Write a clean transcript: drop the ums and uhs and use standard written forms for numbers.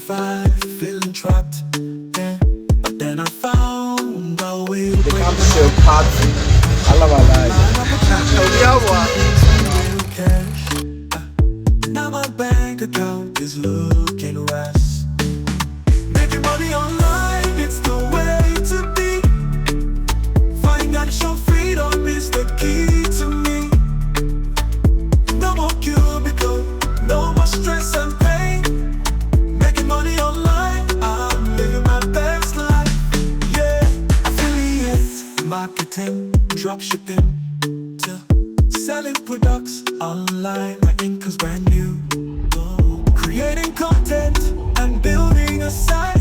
survive, feeling trapped, yeah. But then I found a way to They break come it to show out. party. Allah Allah. Real cash. Now my bank account is looking worse. Making money online, it's the way to be. Financial freedom is the key to me. No more cubicle, no more stress and pain. Making money online, I'm living my best life. Yeah, affiliate marketing, dropshipping, to selling products online. My income's brand new. Oh, creating content and building a site.